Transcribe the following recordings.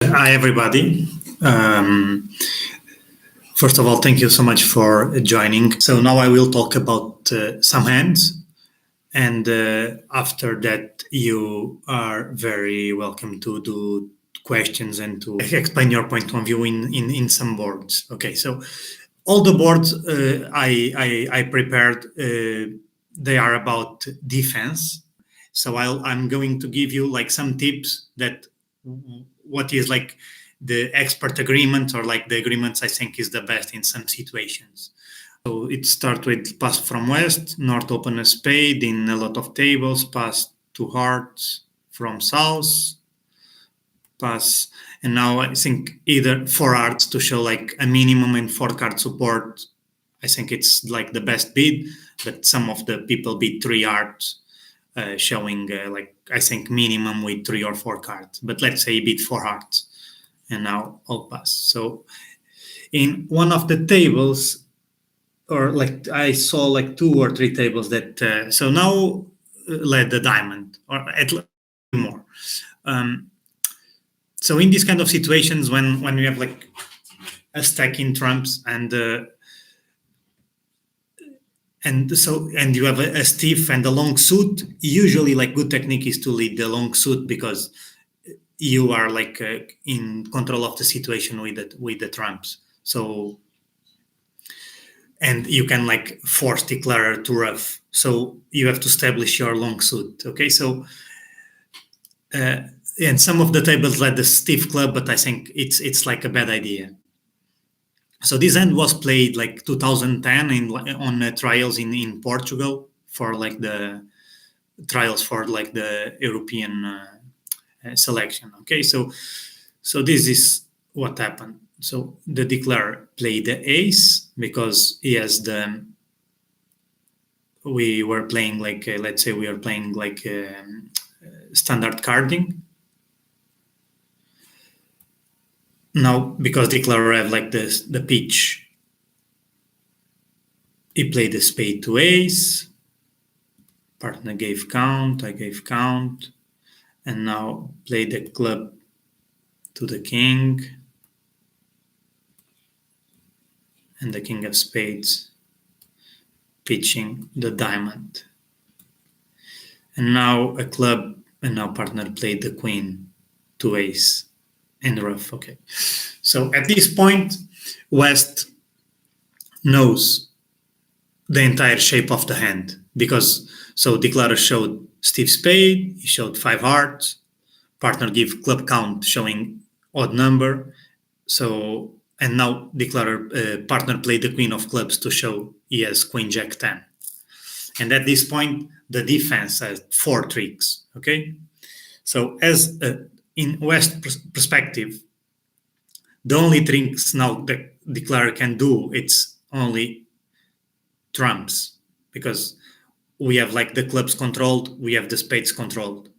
Hi, everybody. First of all, thank you so much for joining. So now I will talk about some hands, and after that, you are very welcome to do questions and to explain your point of view in some boards. Okay, so all the boards I prepared, they are about defense. So I'm going to give you like some tips that what is like the expert agreement or like the agreements I think is the best in some situations. So it starts with pass from west, north open a spade in a lot of tables, pass to hearts from south, pass, and now I think either four hearts to show like a minimum and four card support. I think it's like the best bid, but some of the people bid three hearts, showing like I think minimum with three or four cards. But let's say bid four hearts, and now I'll pass. So in one of the tables, or like I saw like two or three tables that so now led the diamond or at least more. So in these kind of situations, when you have like a stack in trumps and you have a stiff and a long suit, usually like good technique is to lead the long suit because you are like in control of the situation with the trumps. So and you can like force declarer to rough. So you have to establish your long suit. Okay, so and some of the tables let the stiff club, but I think it's like a bad idea. So this hand was played like 2010 on trials in Portugal for like the trials for like the European selection. Okay, so this is what happened. So the declarer played the ace because he has the. We were playing like let's say we are playing like standard carding. Now because declarer have like the pitch, he played the spade to ace. Partner gave count, I gave count, and now play the club to the king and the king of spades pitching the diamond. And now a club, and now partner played the queen to ace and rough. Okay, so at this point West knows the entire shape of the hand because so declarer showed stiff spade, he showed five hearts, partner give club count showing odd number. So and now declarer partner played the queen of clubs to show he has queen jack 10. And at this point the defense has four tricks. Okay, so as in West perspective, the only tricks now the declarer can do it's only trumps because we have like the clubs controlled, we have the spades controlled.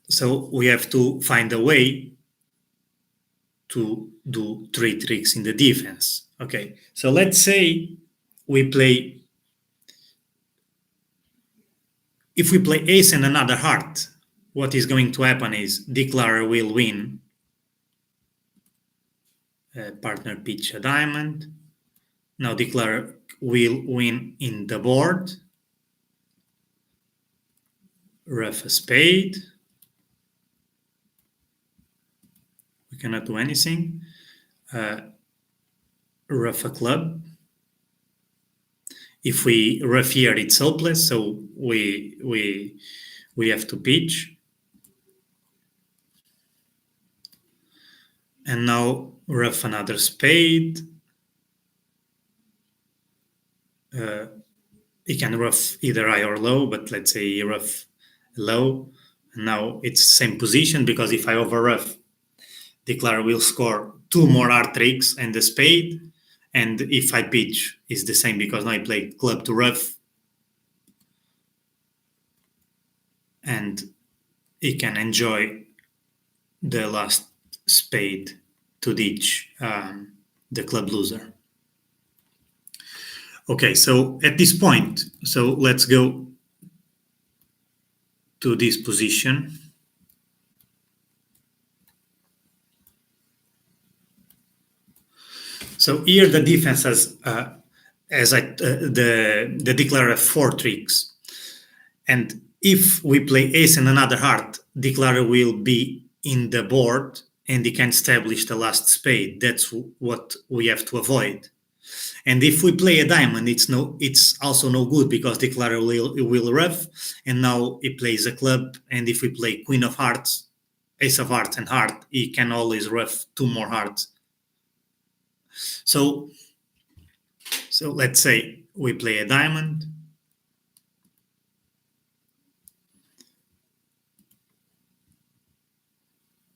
So we have to find a way to do three tricks in the defense. Okay, so let's say we play, if we play ace and another heart, what is going to happen is declarer will win, partner pitch a diamond, now declarer will win in the board, rough a spade, we cannot do anything, rough a club. If we rough here, it's hopeless, so we have to pitch. And now rough another spade. He can rough either high or low, but let's say rough low. And now it's same position because if I over rough, declarer will score two more hard tricks and the spade. And if I pitch, it's the same because now I play club to rough. And he can enjoy the last spade to ditch the club loser. Okay, so at this point, so let's go to this position. So here the defense has the declarer have 4 tricks, and if we play ace and another heart, declarer will be in the board and he can establish the last spade. That's what we have to avoid. And if we play a diamond, it's also no good because declarer will ruff, and now he plays a club. And if we play queen of hearts, ace of hearts, and heart, he can always ruff 2 more hearts. So let's say we play a diamond,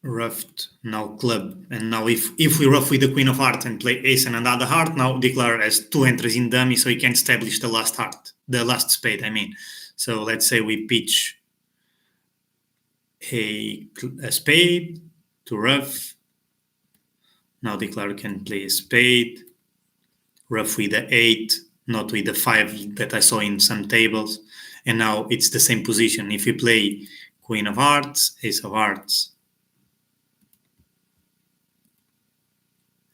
ruffed, now club, and now if we ruff with the queen of hearts and play ace and another heart, now declarer has 2 entries in dummy, so he can establish the last heart, the last spade, I mean. So let's say we pitch a spade to ruff. Now declarer can play a spade, ruff with the 8, not with the 5 that I saw in some tables, and now it's the same position. If we play queen of hearts, ace of hearts,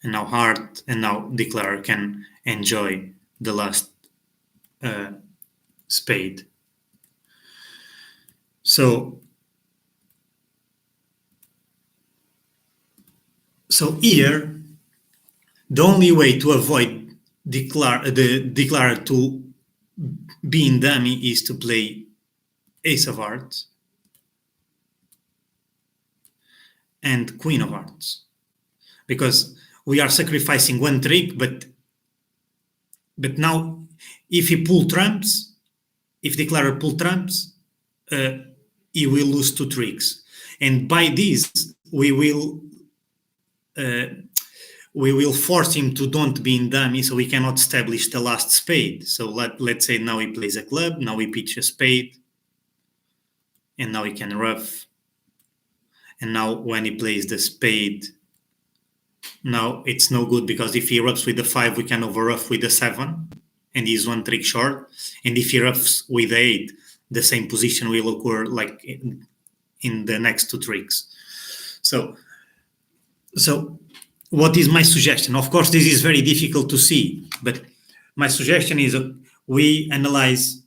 and now heart, and now declarer can enjoy the last spade. So here, the only way to avoid the declarer to be in dummy is to play ace of hearts and queen of hearts, because we are sacrificing 1 trick, but now if he pull trumps, if declarer pull trumps, he will lose 2 tricks, and by this we will force him to don't be in dummy, so we cannot establish the last spade. So let's say now he plays a club, now he pitch a spade, and now he can ruff, and now when he plays the spade, now it's no good, because if he ruffs with the 5, we can overruff with the 7, and he's 1 trick short. And if he ruffs with the 8, the same position will occur like in the next 2 tricks. So what is my suggestion? Of course, this is very difficult to see, but my suggestion is we analyze,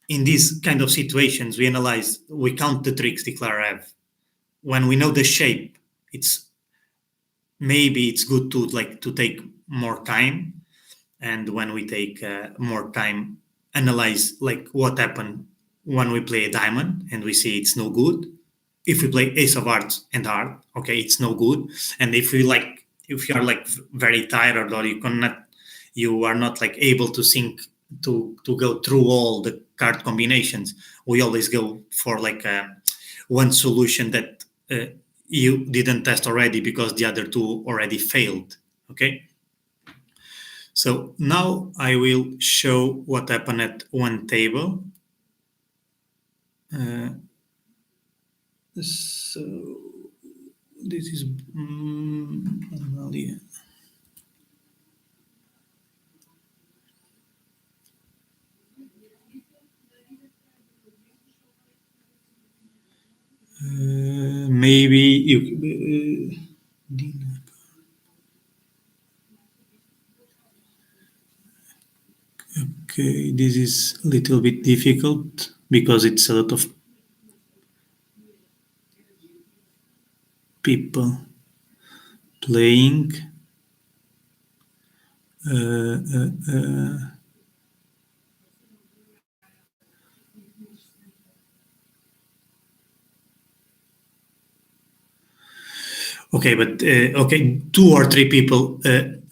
in these kind of situations, we count the tricks declarer have. When we know the shape, maybe it's good to take more time, and when we take more time, analyze like what happened when we play a diamond and we see it's no good. If we play ace of hearts and heart, okay, it's no good. And if you are like very tired, or you are not like able to think to go through all the card combinations, we always go for like one solution that you didn't test already because the other 2 already failed. Okay, so now I will show what happened at one table. So this is maybe you okay, this is a little bit difficult because it's a lot of people playing. Okay, but okay, 2 or 3 people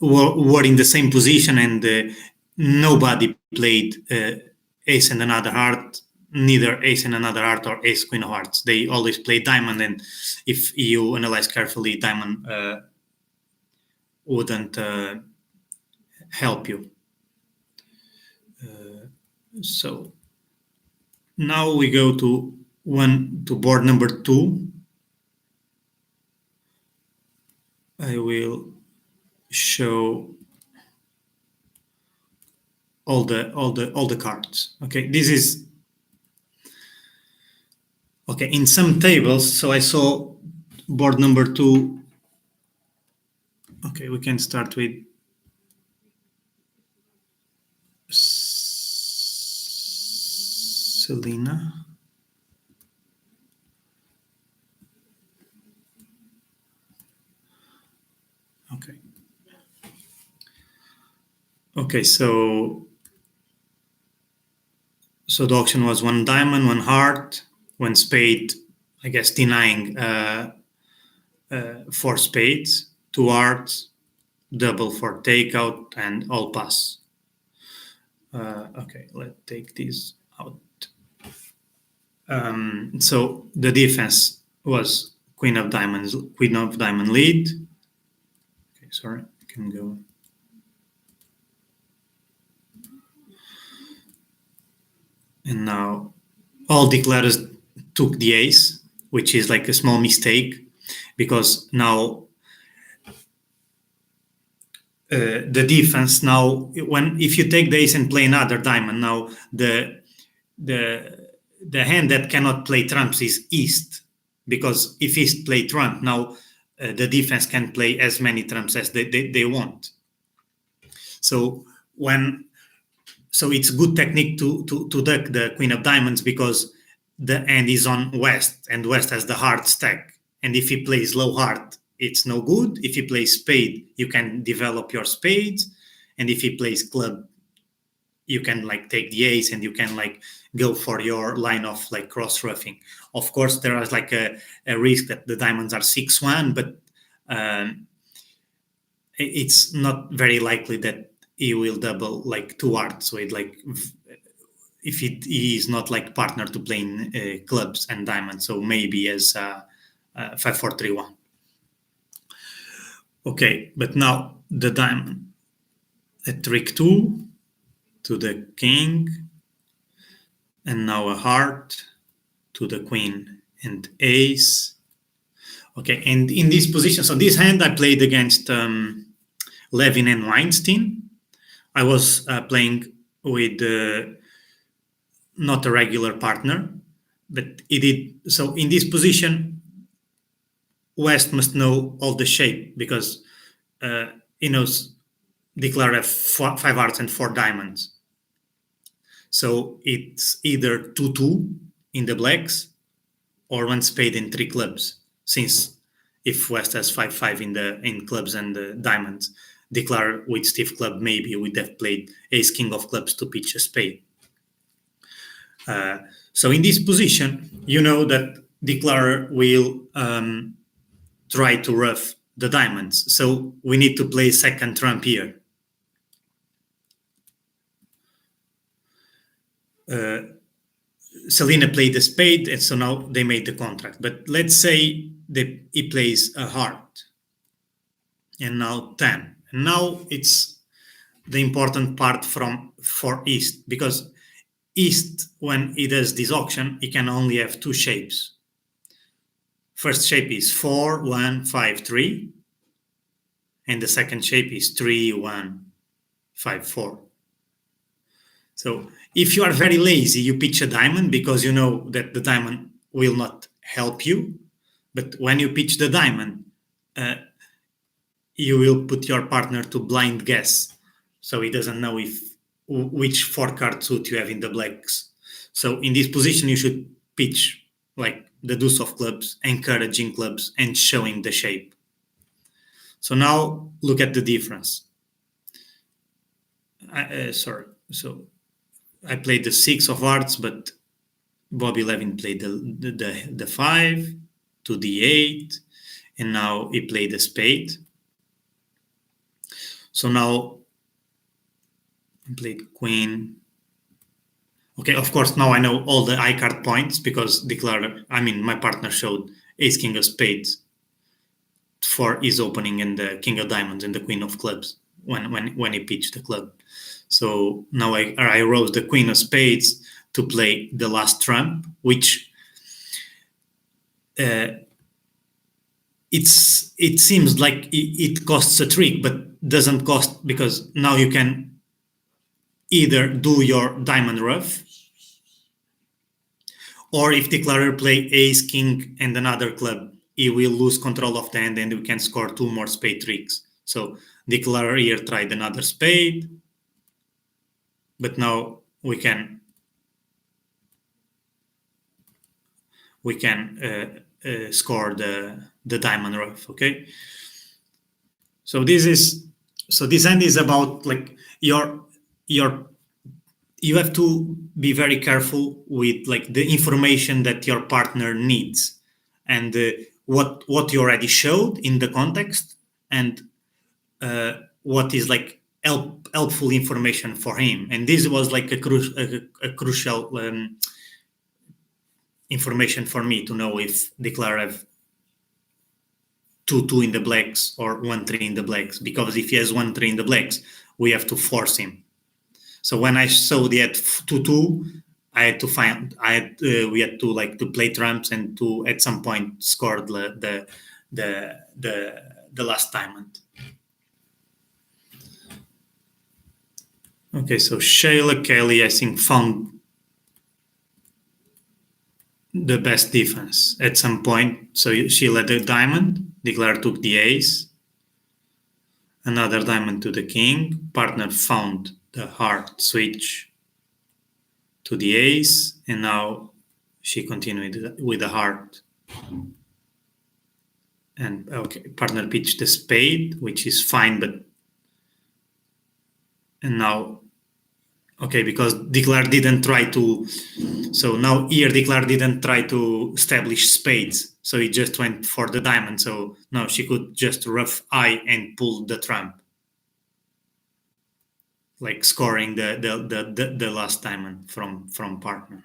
were in the same position, and nobody played ace and another heart, neither ace and another heart or ace queen of hearts. They always play diamond, and if you analyze carefully, diamond wouldn't help you. So now we go to board number 2. I will show all the cards. Okay, this is okay in some tables. So I saw board number 2. Okay, we can start with Selena. Okay. Okay, so the auction was one diamond, one heart, one spade, I guess denying four spades, two hearts, double for takeout, and all pass. Okay, let's take this out. So the defense was queen of diamond lead. Okay, sorry, I can go. And now all declarers took the ace, which is like a small mistake, because now the defense now, if you take the ace and play another diamond, now the hand that cannot play trumps is East, because if East play trump, now the defense can play as many trumps as they want. So it's good technique to duck the queen of diamonds, because the hand is on West, and West has the hard stack. And if he plays low heart, it's no good. If he plays spade, you can develop your spades. And if he plays club, you can like take the ace and you can like go for your line of like cross roughing. Of course, there is like a risk that the diamonds are 6-1, but it's not very likely that he will double like two hearts. So it like if he is not like partner to playing clubs and diamonds, so maybe as 5-4-3-1. Okay, but now the diamond at trick 2 to the king, and now a heart to the queen and ace. Okay, and in this position, so this hand I played against Levin and Weinstein. I was playing with not a regular partner, but he did. So in this position, West must know all the shape, because he knows declare 5 hearts and 4 diamonds. So it's either 2-2 in the blacks or 1 spade and 3 clubs. Since if West has 5-5 in clubs and diamonds, declare with stiff club, maybe would have played ace king of clubs to pitch a spade. So in this position, you know that declarer will try to rough the diamonds. So we need to play second trump here. Selena played a spade, and so now they made the contract. But let's say that he plays a heart, and now 10. And now it's the important part for East, because East, when he does this auction, he can only have 2 shapes. First shape is 4-1-5-3, and the second shape is 3-1-5-4. So if you are very lazy, you pitch a diamond because you know that the diamond will not help you. But when you pitch the diamond, you will put your partner to blind guess, so he doesn't know which 4-card suit you have in the blacks. So in this position, you should pitch like the deuce of clubs, encouraging clubs, and showing the shape. So now look at the difference. So I played the 6 of hearts, but Bobby Levin played the 5 to the 8, and now he played the spade. So now I played queen. Okay, of course, now I know all the high card points, because my partner showed ace king of spades for his opening, and the king of diamonds and the queen of clubs when he pitched the club. So now I rose the queen of spades to play the last trump, which it seems like it costs a trick, but doesn't cost, because now you can either do your diamond rough, or if declarer play ace king and another club, he will lose control of the hand and we can score 2 more spade tricks. So declarer here tried another spade, but now we can we can score the diamond rough. Okay, so this hand is about like your you have to be very careful with like the information that your partner needs, and what you already showed in the context, and what is like helpful information for him. And this was like a crucial information for me to know if declare have 2-2 in the blacks or 1-3 in the blacks, because if he has 1-3 in the blacks, we have to force him. So when I saw the at 2-2, I had to find we had to like to play trumps and to at some point score the last diamond. Okay, so Shayla Kelly, I think, found the best defense at some point. So she led the diamond, declare took the ace, another diamond to the king, partner found the heart switch to the ace, and now she continued with the heart. And okay, partner pitched the spade, which is fine, but and now okay, because declare didn't try to, so now here declare didn't try to establish spades, so he just went for the diamond. So now she could just rough eye and pull the trump, like scoring the last diamond from partner.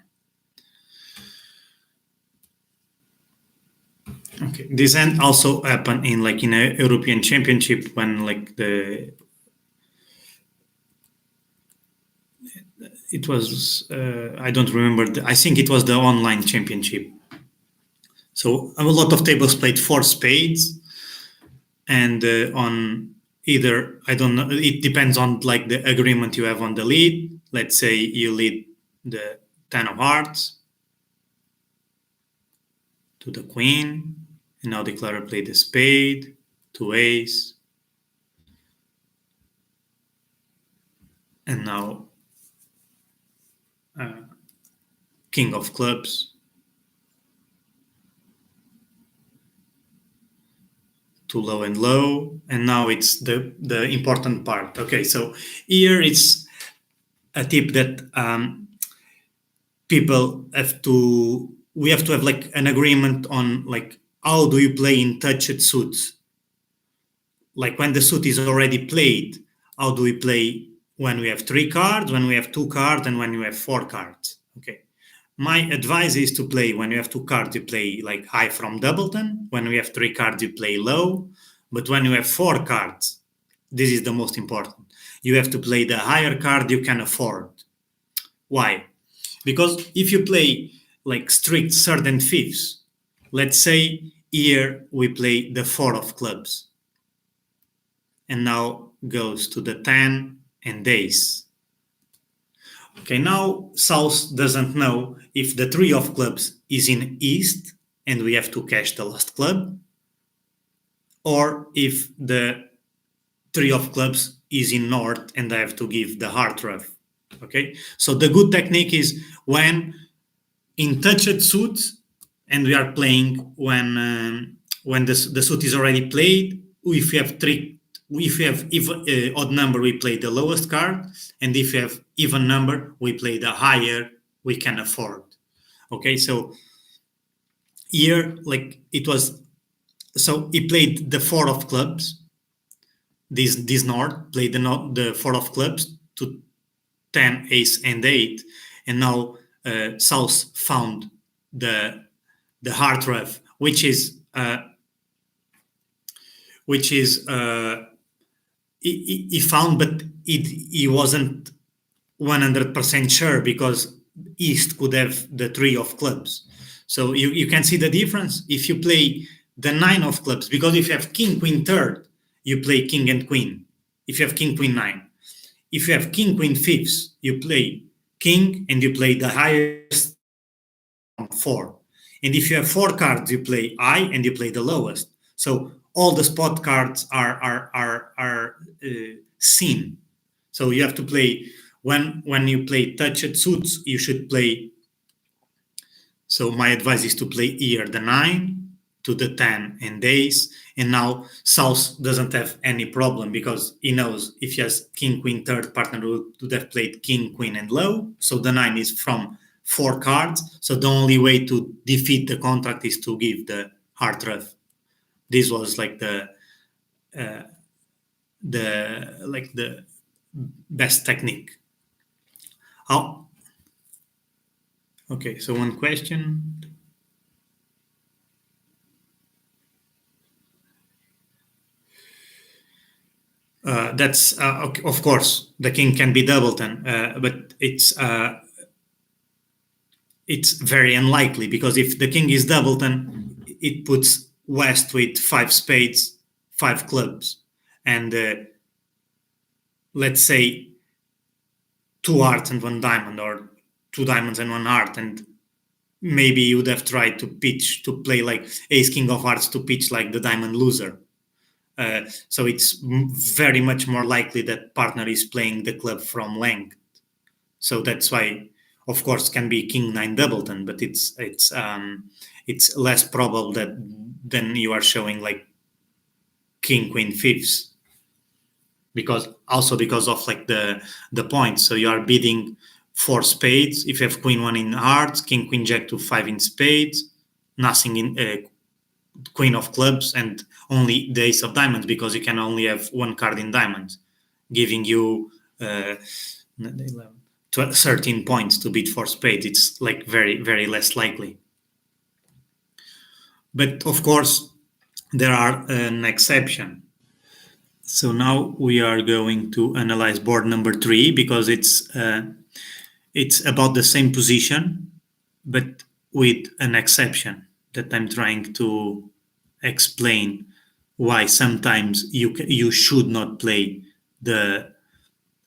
Okay, this end also happened in like in a European Championship when like it was I don't remember. I think it was the online championship. So a lot of tables played 4 spades, and on either I don't know. It depends on like the agreement you have on the lead. Let's say you lead the 10 of hearts to the queen, and now declarer played the spade to ace, and now king of clubs to low and low, and now it's the important part. Okay, so here it's a tip that people have to, we have to have like an agreement on like how do you play in touched suits. Like when the suit is already played, how do we play when we have 3 cards, when we have 2 cards, and when you have 4 cards? Okay. My advice is to play when you have 2 cards, you play like high from doubleton. When we have 3 cards, you play low. But when you have 4 cards, this is the most important. You have to play the higher card you can afford. Why? Because if you play like strict third and fifths, let's say here we play the 4 of clubs, and now goes to the 10 and ace. Okay, now South doesn't know if the 3 of clubs is in east and we have to cash the last club, or if the 3 of clubs is in north and I have to give the heart rough. Okay, so the good technique is when in touched suits and we are playing when the suit is already played, if you have 3, if you have even odd number, we play the lowest card, and if you have even number, we play the higher we can afford. Okay, so here like it was, so he played the 4 of clubs. This Nord played the 4 of clubs to 10, ace, and 8, and now South found the heart rough, which is he found, but he wasn't 100% sure because East could have the 3 of clubs. So you can see the difference if you play the 9 of clubs, because if you have king, queen, third, you play king and queen. If you have king, queen, 9. If you have king, queen, fifths, you play king and you play the highest 4. And if you have 4 cards, you play high and you play the lowest. So all the spot cards are seen. So you have to play when you play touched suits, you should play. So my advice is to play here the 9 to the 10 and ace. And now South doesn't have any problem because he knows if he has king, queen, third, partner would have played king, queen, and low. So the 9 is from 4 cards. So the only way to defeat the contract is to give the heart rough. This was like the best technique. How? Okay, so one question. That's okay, of course the king can be doubleton, but it's very unlikely because if the king is doubleton, it puts West with 5 spades, 5 clubs, and let's say 2 hearts and 1 diamond, or 2 diamonds and 1 heart, and maybe you would have tried to play like ace king of hearts to pitch like the diamond loser. So it's very much more likely that partner is playing the club from length. So that's why, of course, can be king 9 doubleton, but it's less probable that than you are showing like king queen fifths, because of like the points. So you are bidding 4 spades. If you have queen 1 in hearts, king queen jack to 5 in spades, nothing in queen of clubs, and only the ace of diamonds, because you can only have 1 card in diamonds, giving you 13 points to bid 4 spades. It's like very, very less likely. But of course, there are an exception. So now we are going to analyze board number 3, because it's about the same position, but with an exception that I'm trying to explain why sometimes you should not play the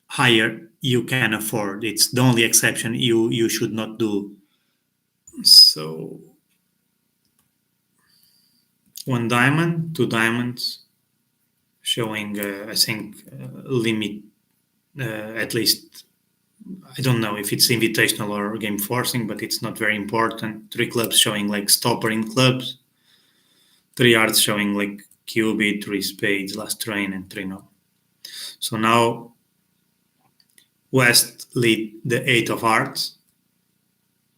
higher you can afford. It's the only exception you should not do. So 1 diamond, 2 diamonds, showing I think limit at least. I don't know if it's invitational or game forcing, but it's not very important. 3 clubs showing like stopper in clubs. 3 hearts showing like cubit, 3 spades, last train, and 3 no. So now West lead the 8 of hearts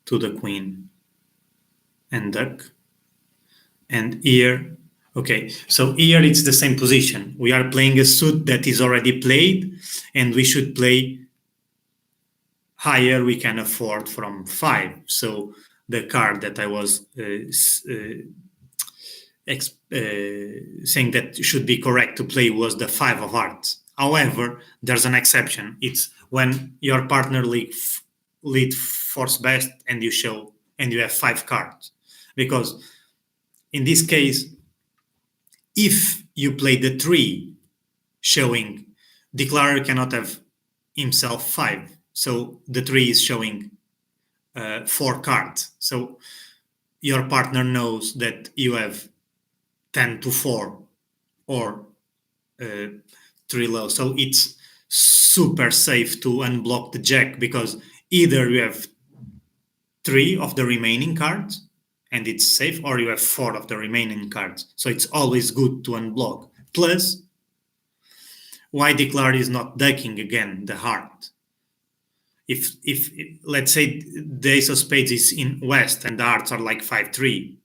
to the queen and duck. And here, okay, so here it's the same position. We are playing a suit that is already played, and we should play higher we can afford from 5. So the card that I was saying that should be correct to play was the 5 of hearts. However, there's an exception. It's when your partner lead force best and you have 5 cards. Because in this case, if you play the 3 showing declarer cannot have himself 5, so the 3 is showing 4 cards. So your partner knows that you have 10 to 4 or 3 low. So it's super safe to unblock the jack, because either you have 3 of the remaining cards and it's safe, or you have 4 of the remaining cards. So it's always good to unblock. Plus, why declare is not ducking again the heart? If let's say the ace of spades is in West and the hearts are like 5-3,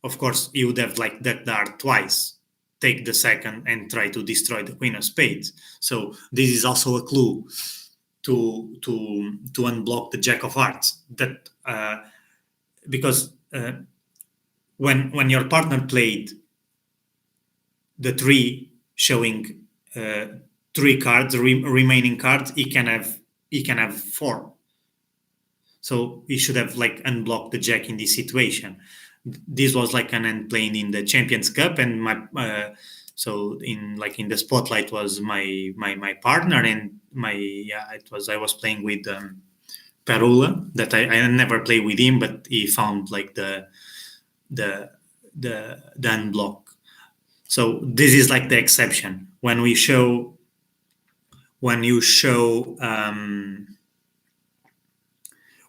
of course you would have like ducked the heart twice, take the second, and try to destroy the queen of spades. So this is also a clue to unblock the jack of hearts. That because when your partner played the 3 showing 3 cards, remaining cards, he can have 4. So he should have like unblocked the jack in this situation. This was like an end playing in the Champions Cup, and my so in the spotlight was my partner, and I was playing with Perula, that I never played with him, but he found like the unblock. So this is like the exception when you show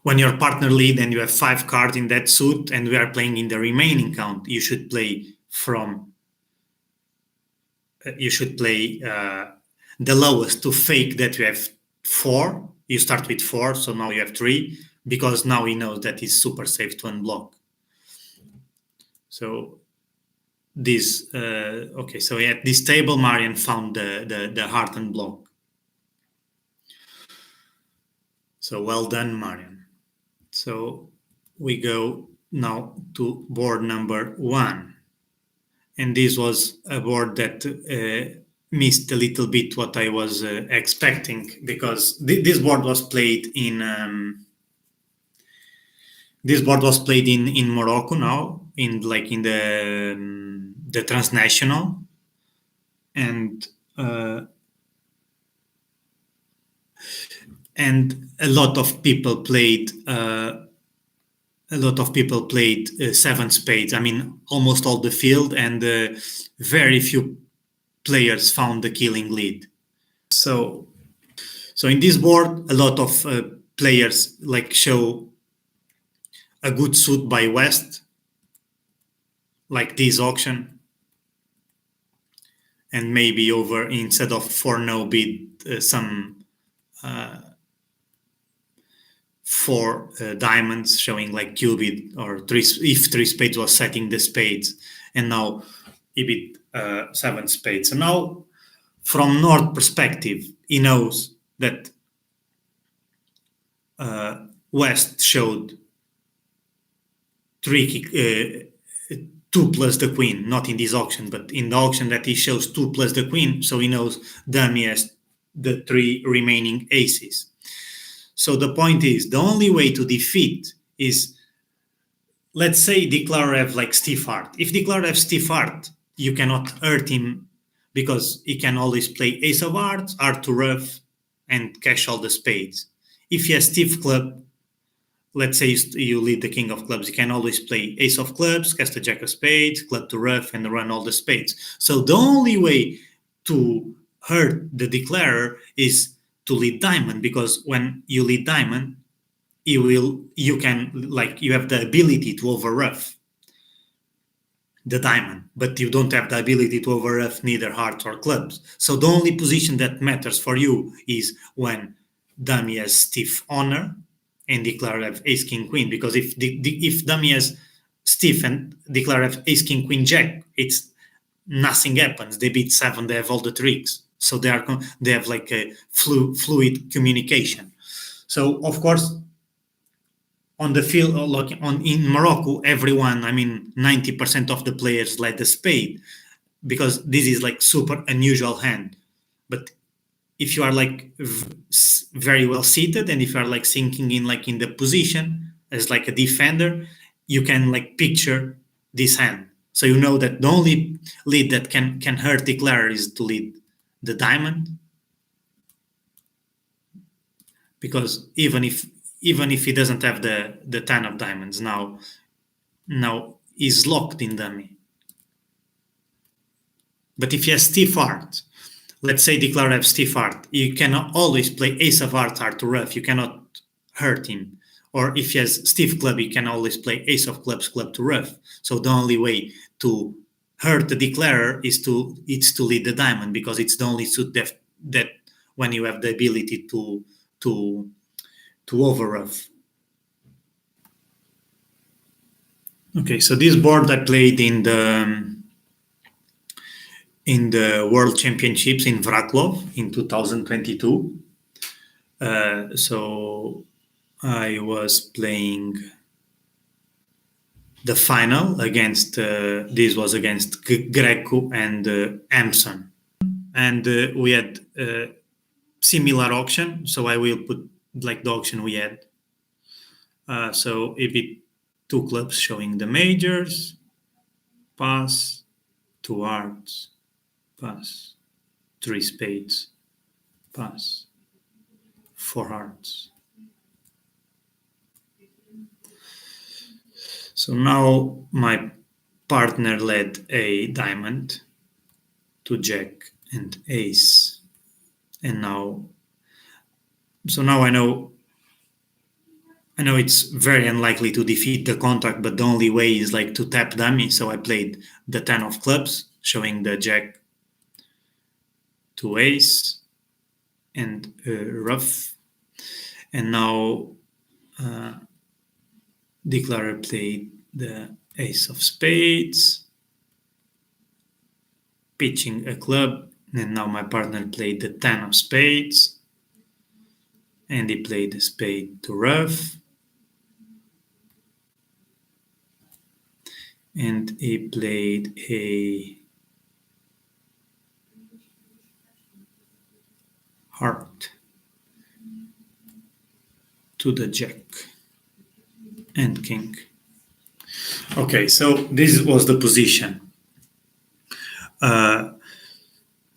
when your partner lead and you have 5 cards in that suit and we are playing in the remaining count, you should play the lowest to fake that you have 4. You start with 4, so now you have 3, because now he knows that it's super safe to unblock. So this okay, so at this table Marian found the heart unblock. So well done, Marian. So we go now to board number 1, and this was a board that missed a little bit what I was expecting, because this board was played in Morocco now, in the transnational, and a lot of people played 7 spades. I mean, almost all the field, and very few players found the killing lead. So in this board, a lot of players show a good suit by West, like this auction, and maybe over, instead of 4-no bid, some 4 diamonds, showing like Q-bid, or 3 if 3 spades was setting the spades, and now he bid 7 spades. So now, from North perspective, he knows that West showed 2 plus the queen, not in this auction, but in the auction that he shows 2 plus the queen, so he knows dummy has the 3 remaining aces. So the point is, the only way to defeat is, let's say Declarer have stiff heart. If Declarer have stiff heart, you cannot hurt him, because he can always play ace of hearts, heart to rough, and cash all the spades. If he has stiff club, let's say you lead the king of clubs, you can always play ace of clubs, cast a jack of spades, club to rough, and run all the spades. So the only way to hurt the declarer is to lead diamond, because when you lead diamond, you have the ability to over rough the diamond, but you don't have the ability to over rough neither hearts or clubs. So the only position that matters for you is when dummy has stiff honor and declarer have ace king queen, because if dummy has stiff and declarer have ace king queen jack, it's nothing happens. They beat 7, they have all the tricks, so they have a fluid communication. So of course, on the field, in Morocco, everyone, 90% of the players led the spade, because this is super unusual hand. But if you are very well seated, and if you are sinking in the position as a defender, you can picture this hand. So you know that the only lead that can hurt declarer is to lead the diamond, because even if he doesn't have the 10 of diamonds, now he's locked in dummy. But if he has stiff heart, let's say declarer have stiff heart, you cannot always play ace of hearts heart to rough, you cannot hurt him. Or if he has stiff club, you can always play ace of clubs club to rough. So the only way to hurt the declarer is to lead the diamond, because it's the only suit that when you have the ability to over rough. Okay, so this board I played in the World Championships in Wrocław in 2022. So I was playing the final against, this was against Greco and Amson. And we had similar auction, so I will put the auction we had. So if it 2 clubs showing the majors, pass, 2 hearts, pass, 3 spades, pass, 4 hearts. So now my partner led a diamond to jack and ace, and now I know I know it's very unlikely to defeat the contract, but the only way is like to tap dummy. So I played the 10 of clubs, showing the jack to ace and rough. And now declarer played the ace of spades, pitching a club. And now my partner played the 10 of spades, and he played the spade to rough. And he played a heart to the jack and king. Okay, so this was the position.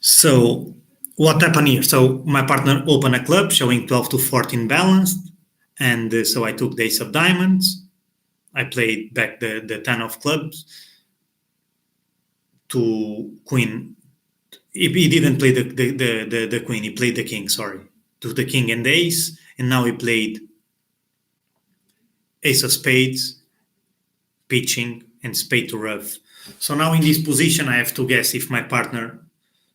So what happened here? So my partner opened a club showing 12 to 14 balanced, and so I took the ace of diamonds. I played back the 10 of clubs to queen. He didn't play the queen, he played the king, sorry, to the king and the ace, and now he played ace of spades, pitching, and spade to rough. So now in this position, I have to guess if my partner.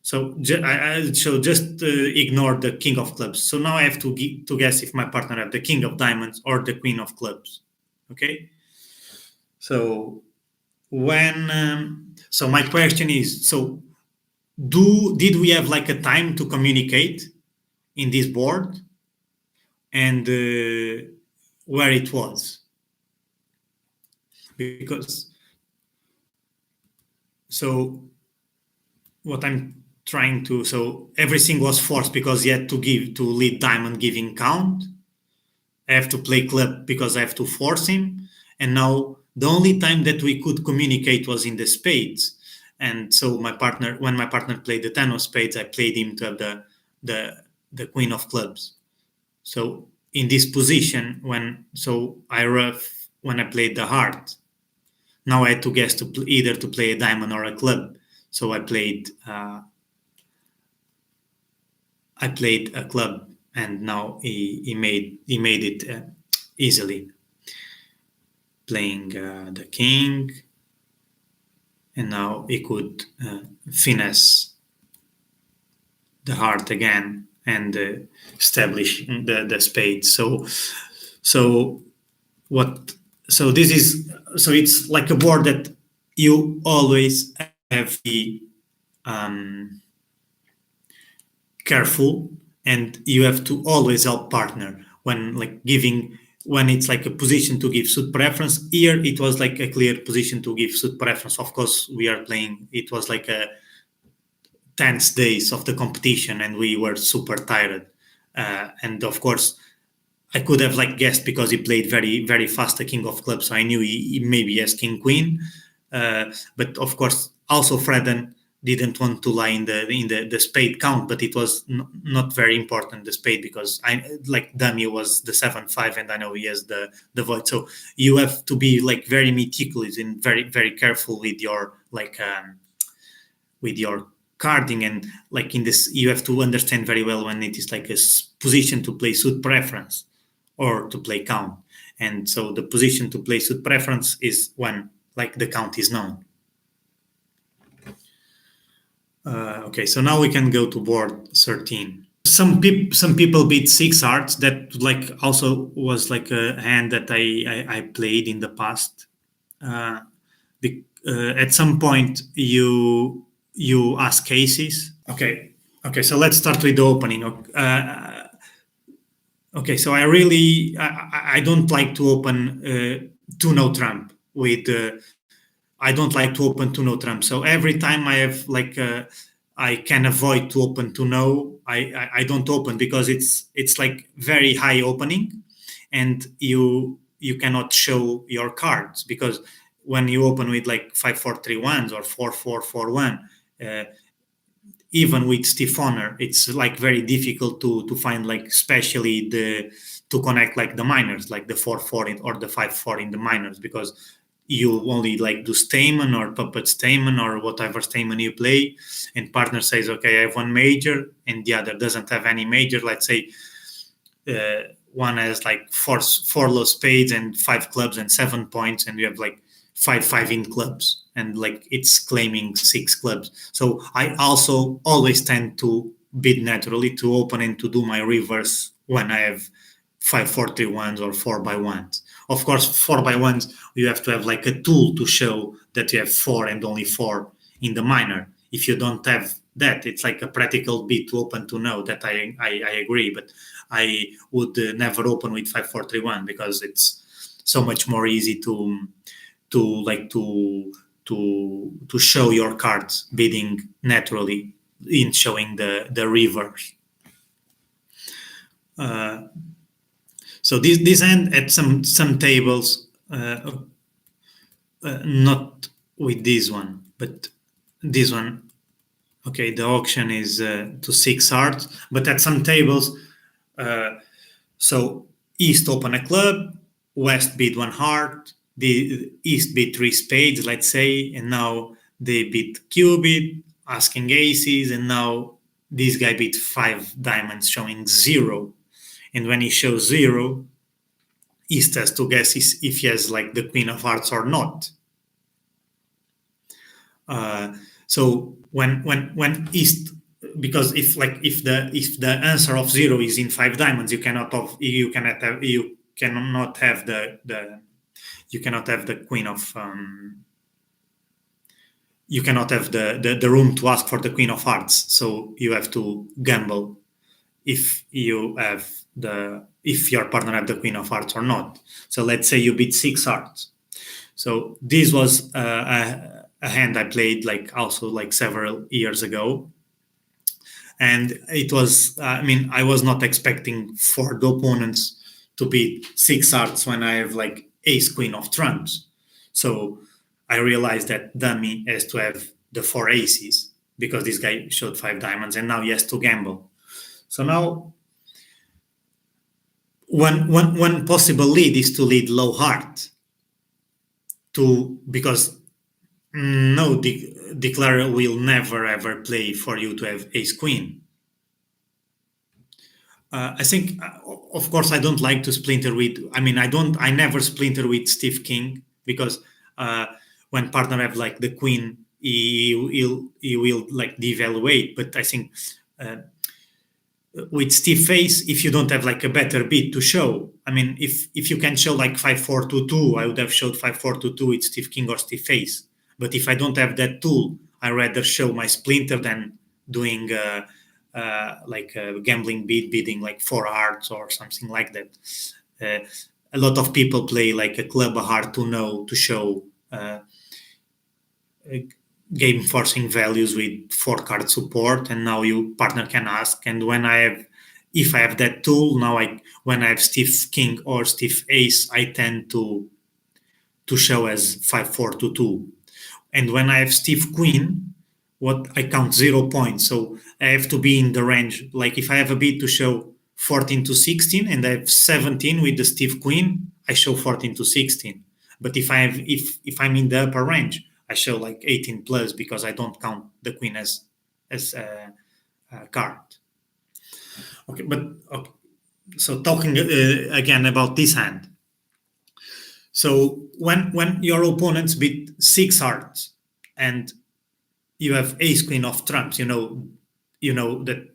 So just ignore the king of clubs. So now I have to guess if my partner have the king of diamonds or the queen of clubs. Okay. So so my question is, so did we have like a time to communicate in this board, and where it was? Because so what I'm trying to, so everything was forced because he had to lead diamond giving count. I have to play club because I have to force him, and now the only time that we could communicate was in the spades. And so when my partner played the 10 of spades, I played him to have the queen of clubs. So in this position, when I played the heart, now I had to guess either to play a diamond or a club. So I played a club, and now he made it easily, playing the king, and now he could finesse the heart again and establish the spade. So it's like a board that you always have to be careful, and you have to always help partner when it's like a position to give suit preference. Here it was like a clear position to give suit preference. Of course, we are playing, it was like a tense days of the competition, and we were super tired, and of course I could have like guessed because he played very very fast the king of clubs, so I knew he maybe has king queen, but of course also Freden didn't want to lie in the spade count, but it was not very important, the spade, because I like dummy was the 7-5, and I know he has the void. So you have to be like very meticulous and very very careful with your with your carding, and like in this you have to understand very well when it is like a position to play suit preference or to play count. And so the position to play suit preference is when like the count is known. Okay, so now we can go to board 13. Some people beat 6 hearts. That like also was like a hand that I played in the past. At some point you ask aces. Okay, so let's start with the opening. Okay, so I don't like to open 2-no trump with. I don't like to open 2-no trump. So every time I have like I can avoid to open 2-no, I don't open, because it's like very high opening, and you cannot show your cards, because when you open with like 5-4-3-1s or 4-4-4-1, even with stiff honor, it's like very difficult to find, like especially to connect like the minors, like the 4-4 or the 5-4 in the minors, because you only like do Stamen or puppet Stamen or whatever Stamen you play, and partner says, okay, I have one major and the other doesn't have any major. Let's say one has like four low spades and 5 clubs and 7 points, and you have like five in clubs, and like it's claiming 6 clubs. So I also always tend to bid naturally, to open and to do my reverse when I have 5 4 3 1s or 4x1s. Of course, 4x1s, you have to have like a tool to show that you have 4 and only 4 in the minor. If you don't have that, it's like a practical bit to open to know that. I agree, but I would never open with 5 4 3 1, because it's so much more easy to show your cards bidding naturally in showing the reverse. So this end at some tables, not with this one, but this one. Okay, the auction is to 6 hearts, but at some tables, so East open a club, West bid 1 heart, the East bid 3 spades, let's say, and now they bid cubit, asking aces, and now this guy bid 5 diamonds, showing 0. And when he shows 0, East has to guess if he has like the Queen of Hearts or not. So when East, because if the answer of 0 is in 5 diamonds, you cannot have the Queen of you cannot have the room to ask for the Queen of Hearts. So you have to gamble if your partner have the Queen of Hearts or not. So let's say you bid 6 hearts. So this was a hand I played like several years ago, and it was I was not expecting for the opponents to bid 6 hearts when I have like ace queen of trumps. So I realized that dummy has to have the 4 aces, because this guy showed 5 diamonds, and now he has to gamble. So now one possible lead is to lead low heart, because no declarer will never ever play for you to have ace queen. I think, of course, I don't like to splinter with. I never splinter with Steve King, because when partner have like the queen, he will like devaluate. But I think with Steve face, if you don't have like a better bid to show, if you can show like 5 4 2 2, I would have showed 5 4 2 2 with Steve King or Steve face. But if I don't have that tool, I rather show my splinter than doing like a gambling bid, bidding like 4 hearts or something like that. A lot of people play like a club, a heart to show game forcing values with 4-card support, and now your partner can ask. And if I have that tool, now when I have Steve King or Steve Ace, I tend to show as 5 4 2 2. And when I have Steve Queen, I count 0 points. So I have to be in the range. Like if I have a bid to show 14 to 16 and I have 17 with the Steve Queen, I show 14 to 16. But if I'm in the upper range, I show like 18 plus, because I don't count the Queen as a card. Okay, so talking again about this hand. So when your opponents bid 6 hearts and you have ace queen of trumps, you know that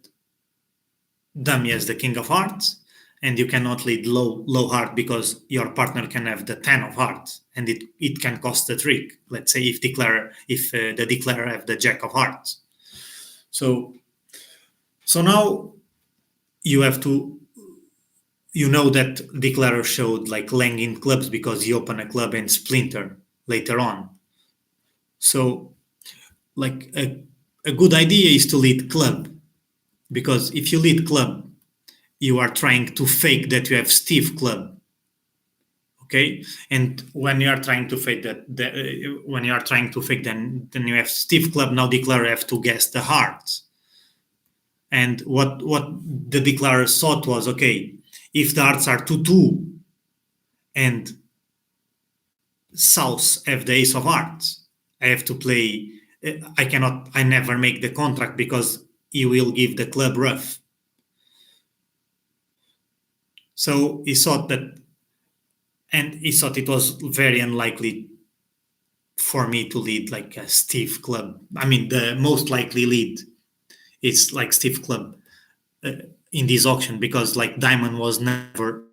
dummy has the king of hearts, and you cannot lead low heart, because your partner can have the 10 of hearts, and it can cost the trick. Let's say if the declarer have the jack of hearts. So now you have to. That declarer showed like lang in clubs, because he opened a club and splinter later on. So like a good idea is to lead club, because if you lead club, you are trying to fake that you have Steve club. Okay, and when you are trying to fake then you have Steve club. Now declarer have to guess the hearts. And what the declarer thought was, okay, if the hearts are 2-2 and south have the ace of hearts, I have to play. I never make the contract, because he will give the club rough. So he thought that, and he thought it was very unlikely for me to lead like a stiff club. I mean, the most likely lead is like stiff club uh, in this auction, because like diamond was never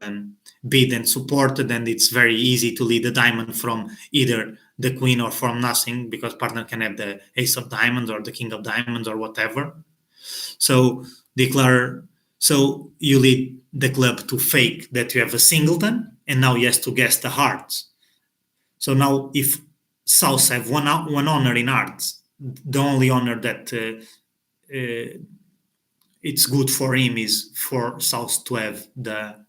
bid and supported, and it's very easy to lead a diamond from either the queen or from nothing, because partner can have the ace of diamonds or the king of diamonds or whatever. So declare, so you lead the club to fake that you have a singleton, and now he has to guess the hearts. So now if South have one honor in hearts, the only honor that it's good for him is for South to have the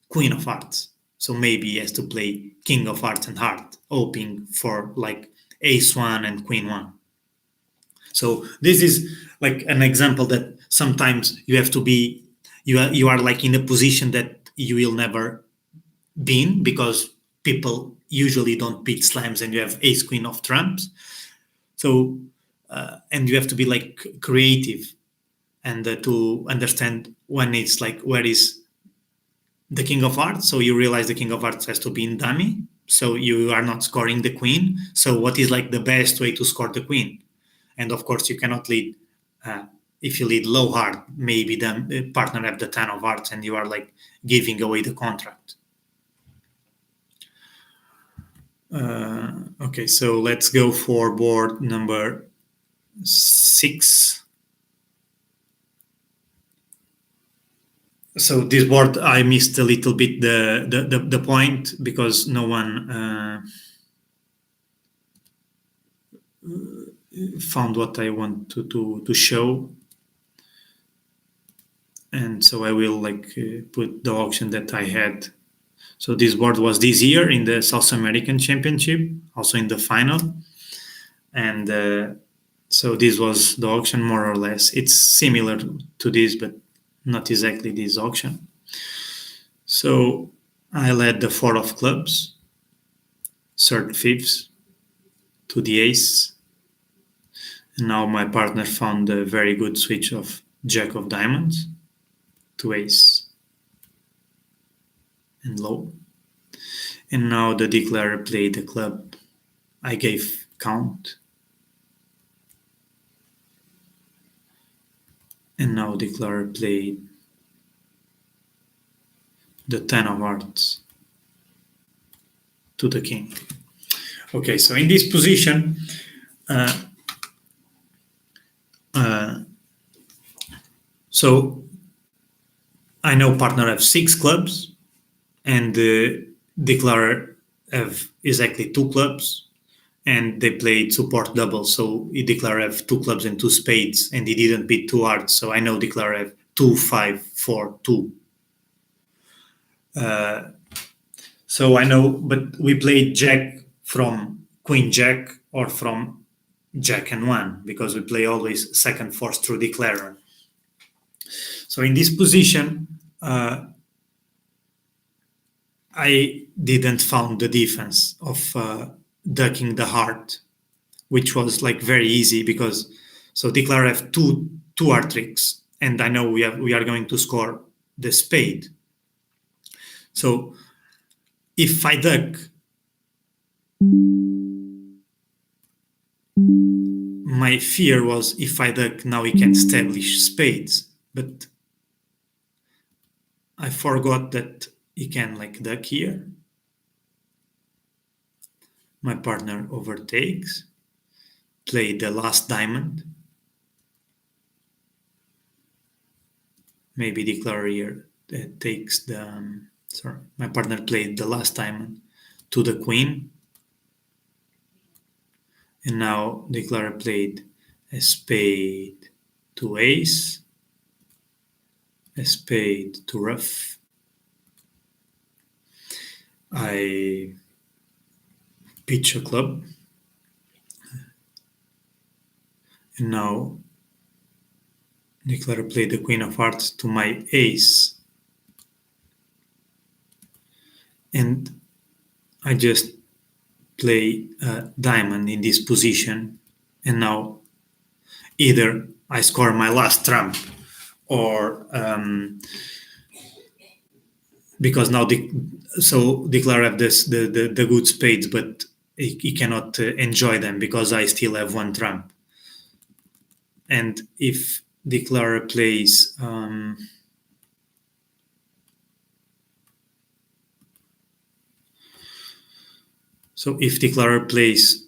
Queen of Hearts. So maybe he has to play King of Hearts and Heart, hoping for like Ace One and Queen One. So this is like an example that sometimes you have to be, you are like in a position that you will never be in, because people usually don't beat slams and you have Ace Queen of trumps. So and you have to be like creative, and to understand when it's like where is the king of hearts. So you realize the king of hearts has to be in dummy, so you are not scoring the queen. So what is like the best way to score the queen? And of course you cannot lead, if you lead low heart, maybe the partner have the 10 of hearts and you are like giving away the contract. Okay, so let's go for board number 6. So this board I missed a little bit the point, because no one found what I want to show, and so I will like put the auction that I had. So this board was this year in the South American Championship, also in the final, and so this was the auction more or less. It's similar to this, but not exactly this auction. So I led the 4 of clubs, third fifths to the ace, and now my partner found a very good switch of jack of diamonds to ace and low. And now the declarer played the club. I gave count. And now declarer played the 10 of hearts to the king. Okay, so in this position, so I know partner have 6 clubs, and the declarer have exactly 2 clubs, and they played support double. So he declarer have 2 clubs and 2 spades, and he didn't beat 2 hearts. So I know declarer have 2, 5, 4, 2. So I know, but we played jack from queen jack or from jack and 1, because we play always second force through declarer. So in this position, I didn't found the defense of ducking the heart, which was like very easy, because so declare have two heart tricks, and I know we are going to score the spade. So if I duck, my fear was if I duck now he can establish spades, but I forgot that he can like duck here. My partner overtakes, play the last diamond, maybe declare here that takes the sorry, my partner played the last diamond to the queen, and now declare played a spade to ace, a spade to rough. I pitch a club, and now declare played the queen of hearts to my ace, and I just play a diamond in this position, and now either I score my last trump or because now declare have the good spades, but he cannot enjoy them because I still have one trump. And if declare plays so if declare plays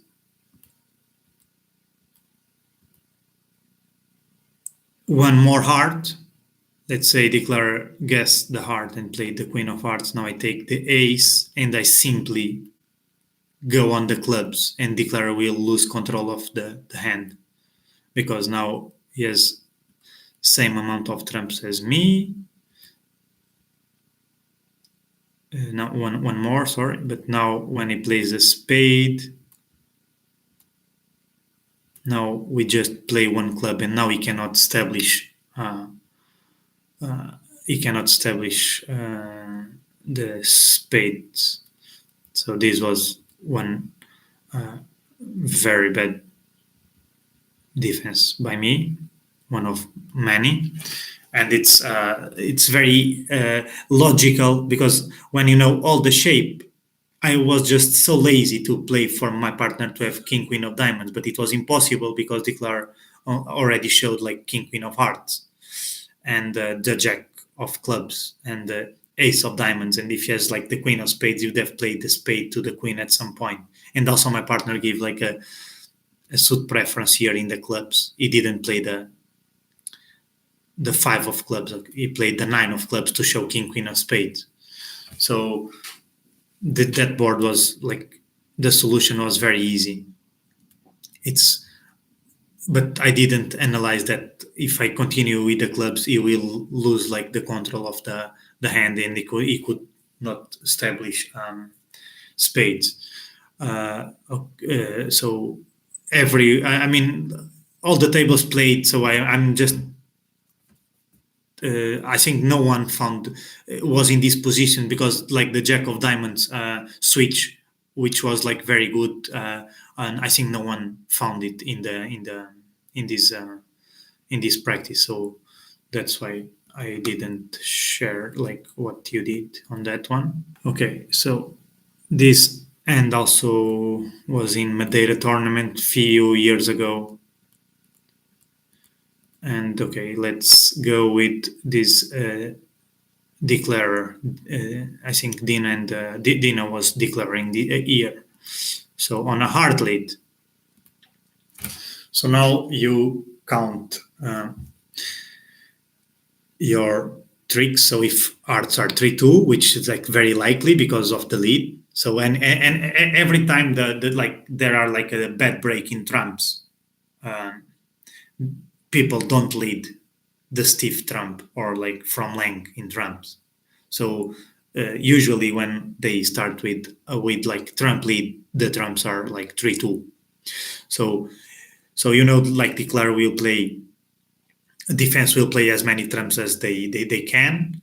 one more heart, let's say declare guessed the heart and played the queen of hearts. Now I take the ace and I simply go on the clubs, and declare will lose control of the hand, because now he has same amount of trumps as me. Now one more, sorry, but now when he plays a spade, now we just play one club, and now he cannot establish the spades. So this was one very bad defense by me, one of many. And it's very logical, because when you know all the shape, I was just so lazy to play for my partner to have king queen of diamonds, but it was impossible because declare already showed like king queen of hearts and the jack of clubs and the ace of diamonds, and if he has like the queen of spades, you'd have played the spade to the queen at some point. And also my partner gave like a suit preference here in the clubs. He didn't play the five of clubs, he played the nine of clubs to show king queen of spades. So that board was like, the solution was very easy. But I didn't analyze that if I continue with the clubs, he will lose like the control of the hand, and he could not establish spades. So I mean, all the tables played. So I'm just. I think no one was in this position, because like the jack of diamonds switch, which was like very good, and I think no one found it in this practice. So that's why I didn't share like what you did on that one. Okay, so this and also was in Madeira tournament few years ago. And okay, let's go with this declarer. I think Dina and Dina was declaring the year. So on a hard lead. So now you count your tricks. So if hearts are 3-2, which is like very likely because of the lead. So and every time the like there are like a bad break in trumps, people don't lead the stiff trump or like from length in trumps. So usually when they start with like trump lead, the trumps are like 3-2. So you know, like declare will play, defense will play as many trumps as they can.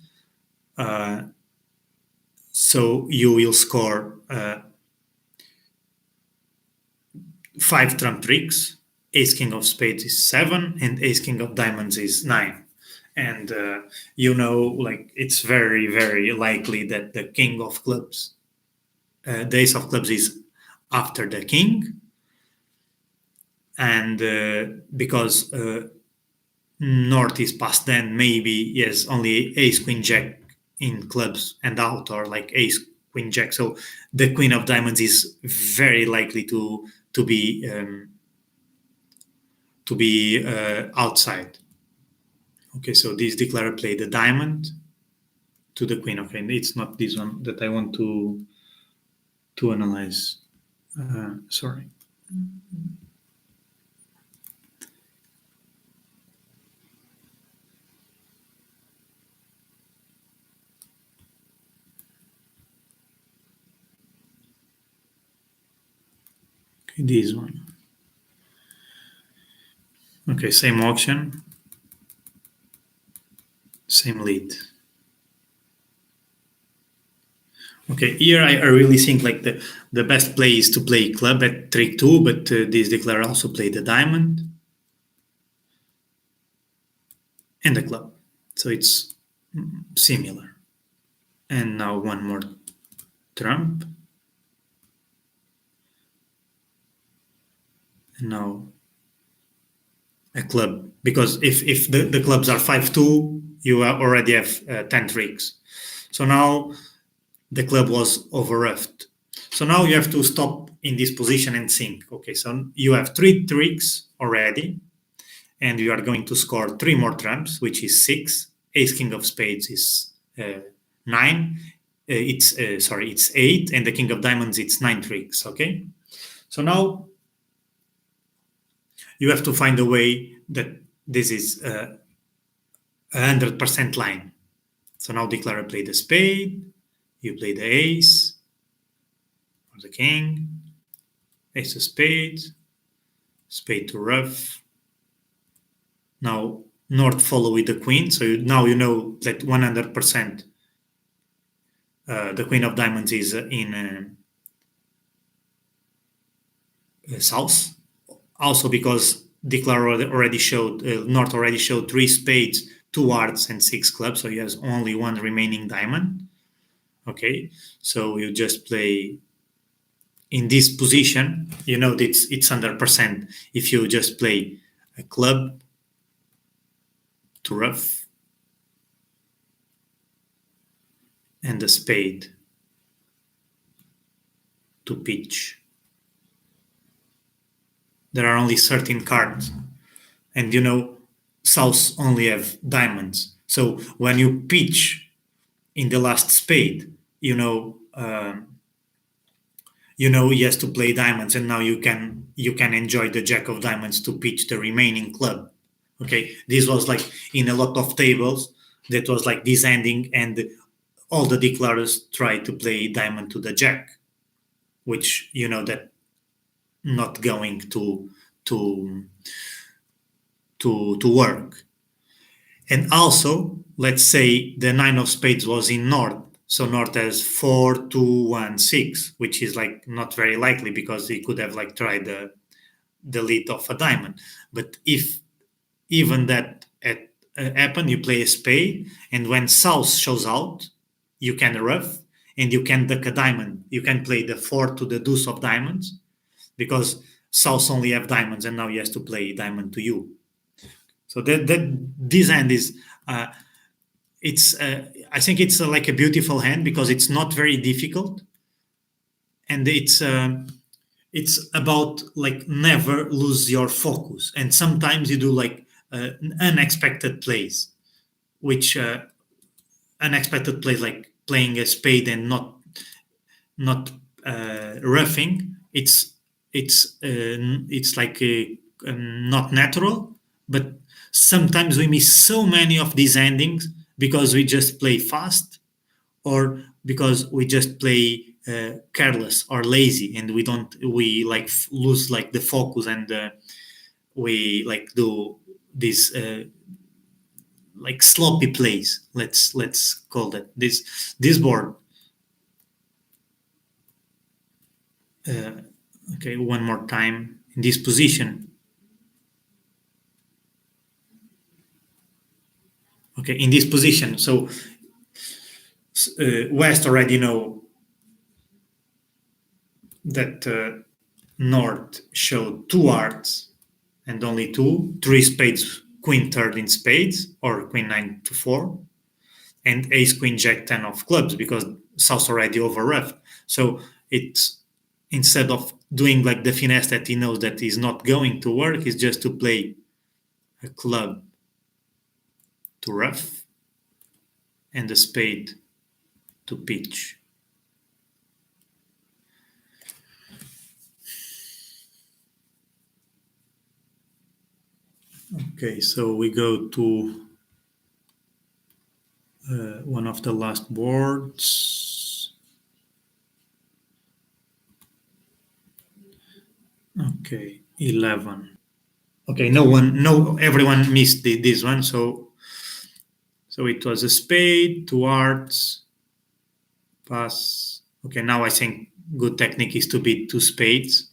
So you will score 5 trump tricks. Ace king of spades is 7, and ace king of diamonds is 9. And you know, like it's very very likely that the king of clubs, the ace of clubs is after the king, and because north is past, then maybe yes, only ace queen jack in clubs and out, or like ace queen jack. So the queen of diamonds is very likely to be outside. Okay, so this declarer played the diamond to the queen. Okay, it's not this one that I want to analyze. Sorry. Okay, this one. Okay, same auction, same lead. Okay, here I really think like the best play is to play club at trick 2, but this declarer also played the diamond and the club, so it's similar. And now one more trump. And now a club. Because if the clubs are 5-2, you already have 10 tricks. So now the club was overruffed. So now you have to stop in this position and think. Okay, so you have 3 tricks already, and you are going to score 3 more trumps, which is 6. Ace king of spades is 9. It's 8, and the king of diamonds it's 9 tricks. Okay, so now you have to find a way that this is 100% line. So now declare play the spade, you play the ace or the king, ace of spades, spade to rough. Now North follow with the queen, so now you know that 100% the queen of diamonds is in south. Also because declare already showed North already showed 3 spades, 2 hearts, and 6 clubs, so he has only 1 remaining diamond. Okay, so you just play in this position. You know that it's 100% if you just play a club to rough and a spade to pitch. There are only 13 cards, and you know south only have diamonds. So when you pitch in the last spade, you know he has to play diamonds, and now you can enjoy the jack of diamonds to pitch the remaining club. Okay, this was like in a lot of tables that was like this ending, and all the declarers try to play diamond to the jack, which you know that not going to work. And also, let's say the 9 of spades was in North, so North has 4, 2, 1, 6, which is like not very likely because he could have like tried the lead of a diamond. But if even that happen, you play a spade, and when South shows out, you can rough and you can duck a diamond. You can play the 4 to the deuce of diamonds because South only have diamonds, and now he has to play diamond to you. So that this hand is it's I think it's like a beautiful hand because it's not very difficult, and it's about like never lose your focus. And sometimes you do like unexpected plays, which unexpected plays like playing a spade and not roughing. It's like not natural, but sometimes we miss so many of these endings because we just play fast or because we just play careless or lazy, and we like lose like the focus, and we like do these like sloppy plays. Let's call that this board. Okay, one more time in this position. Okay, in this position, so West already know that North showed 2 hearts and only 2, 3 spades, queen third in spades, or queen 9 to 4, and ace queen jack 10 of clubs because South already over roughed. So it's instead of doing like the finesse that he knows that is not going to work, is just to play a club to rough and a spade to pitch. Okay, so we go to one of the last boards. Okay, 11. Okay, everyone missed this one. So it was a spade, 2 hearts, pass. Okay, now I think good technique is to beat 2 spades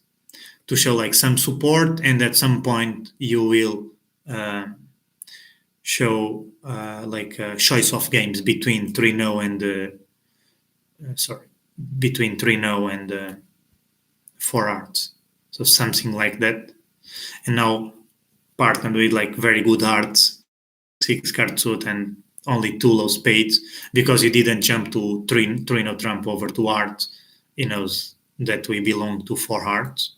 to show like some support, and at some point you will show like a choice of games between 3-0 and sorry, between 3 no and 4 hearts. So something like that. And now partnered with like very good hearts, 6 card suit and only 2 low spades, because he didn't jump to 3 no trump over 2 hearts. He knows that we belong to 4 hearts.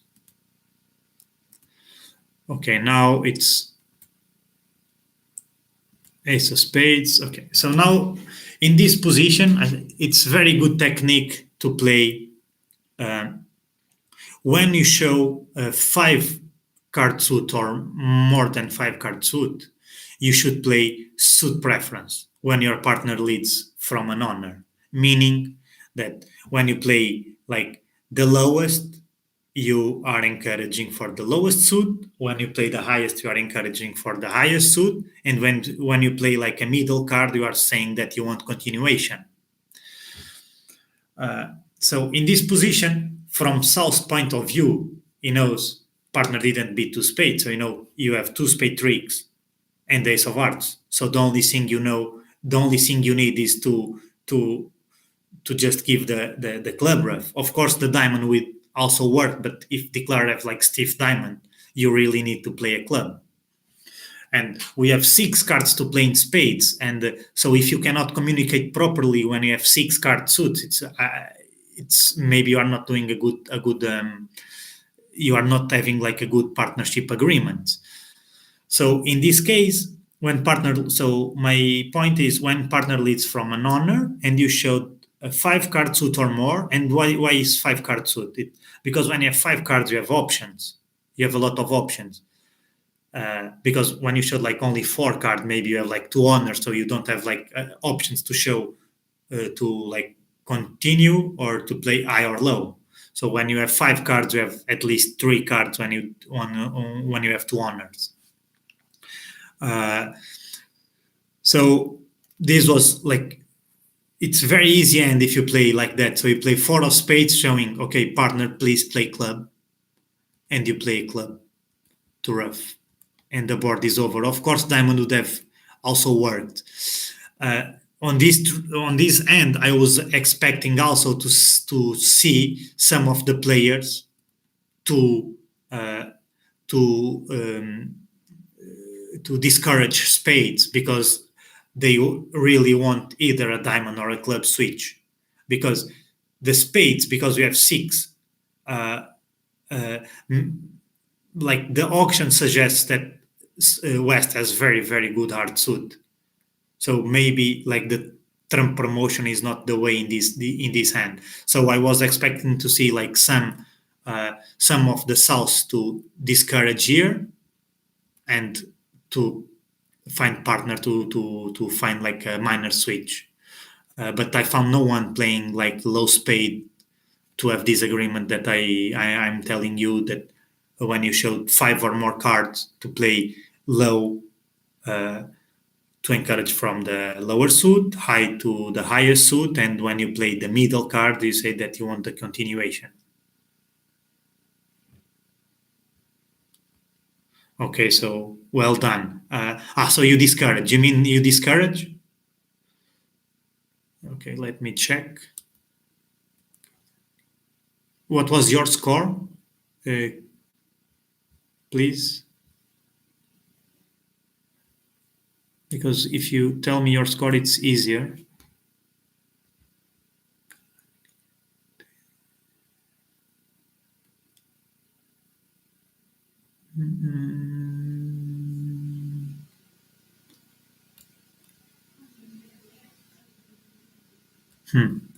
Okay, now it's ace of spades. Okay, so now in this position, it's very good technique to play when you show 5 card suit or more than 5 card suit. You should play suit preference when your partner leads from an honor, meaning that when you play like the lowest, you are encouraging for the lowest suit. When you play the highest, you are encouraging for the highest suit. And when you play like a middle card, you are saying that you want continuation. So in this position, from South's point of view, he knows partner didn't beat 2 spades. So you have 2 spade tricks and ace of hearts. So the only thing the only thing you need is to just give the club ref. Of course, the diamond will also work, but if the club have like stiff diamond, you really need to play a club. And we have 6 cards to play in spades, and so if you cannot communicate properly when you have 6 card suits, it's maybe you are not doing a good you are not having like a good partnership agreement. So in this case, so my point is when partner leads from an honor and you showed a 5 card suit or more, and why is 5 card suit? Because when you have 5 cards, you have options. You have a lot of options. Because when you showed like only 4 cards, maybe you have like 2 honors, so you don't have like options to show to like continue or to play high or low. So when you have 5 cards, you have at least 3 cards when you have 2 honors. So this was like, it's very easy, and if you play like that, so you play 4 of spades showing, okay, partner, please play club, and you play club to rough, and the board is over. Of course, diamond would have also worked. On this end, I was expecting also to see some of the players to discourage spades, because they really want either a diamond or a club switch, because the spades, because we have 6, like the auction suggests that West has very, very good hard suit. So maybe like the Trump promotion is not the way in this hand. So I was expecting to see like some of the South to discourage here and to find partner to find like a minor switch. But I found no one playing like low spade to have this agreement that I'm telling you, that when you showed 5 or more cards to play low, to encourage from the lower suit, high to the higher suit, and when you play the middle card, you say that you want the continuation. Okay, so well done. So you discourage. You mean you discourage? Okay, let me check. What was your score? Please. Because if you tell me your score, it's easier.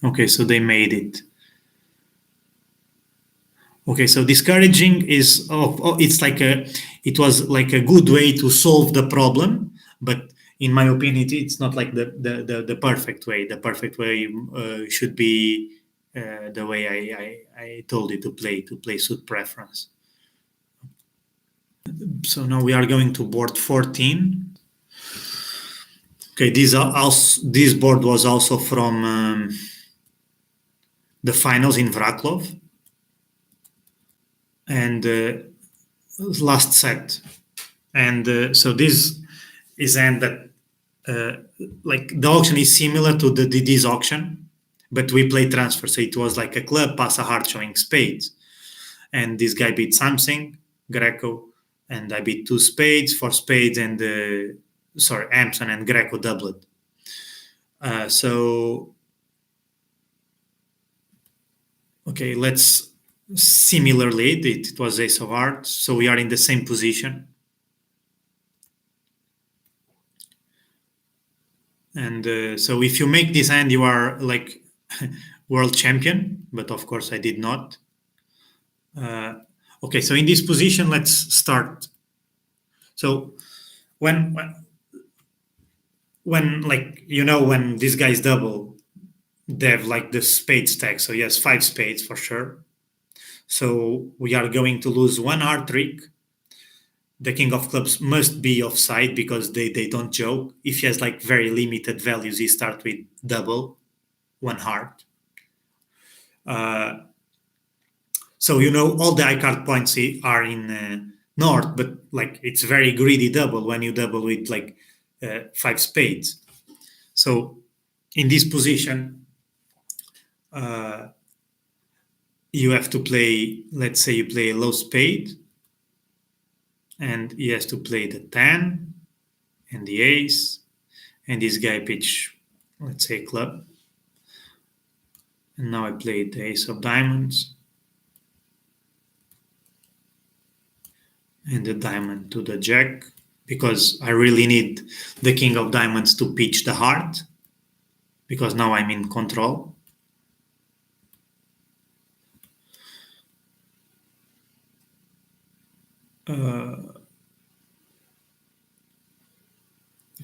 Okay, so they made it. Okay, so discouraging is it was like a good way to solve the problem, but in my opinion, it's not like the perfect way. The perfect way should be the way I told you to play suit preference. So now we are going to board 14. Okay, this board was also from the finals in Wrocław, and last set. And so this is end that like the auction is similar to this auction, but we played transfer, so it was like a club pass a heart showing spades, and this guy beat something Greco, and I beat two spades, four spades, and sorry, Amson and Greco doubled. So okay, let's similarly it was ace of hearts, so we are in the same position. And so if you make this hand, you are like world champion, but of course I did not. Okay, so in this position, let's start. So when like when these guys double, they have like the spade stack. So yes, 5 spades for sure. So we are going to lose one hard trick. The king of clubs must be offside because they don't joke. If he has like very limited values, he starts with double, one heart. So all the high card points are in north, but like it's very greedy double when you double with like 5 spades. So in this position, you have to play. Let's say you play a low spade, and he has to play the 10 and the ace, and this guy pitch, let's say, club. And now I played the ace of diamonds and the diamond to the jack, because I really need the king of diamonds to pitch the heart, because now I'm in control. Uh,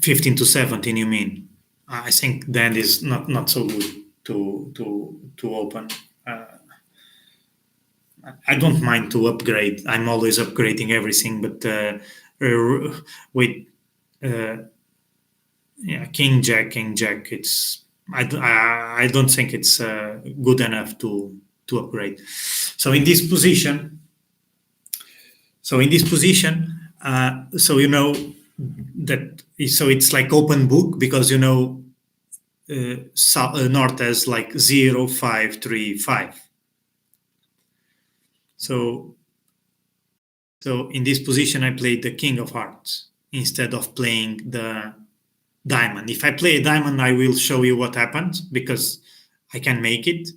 15 to 17, you mean? I think that is not so good to open. I don't mind to upgrade. I'm always upgrading everything, but with king jack, it's I don't think it's good enough to upgrade. So in this position, so that so it's like open book, because north has like 0, 5, 3, 5. So in this position, I played the king of hearts instead of playing the diamond. If I play a diamond, I will show you what happens, because I can make it.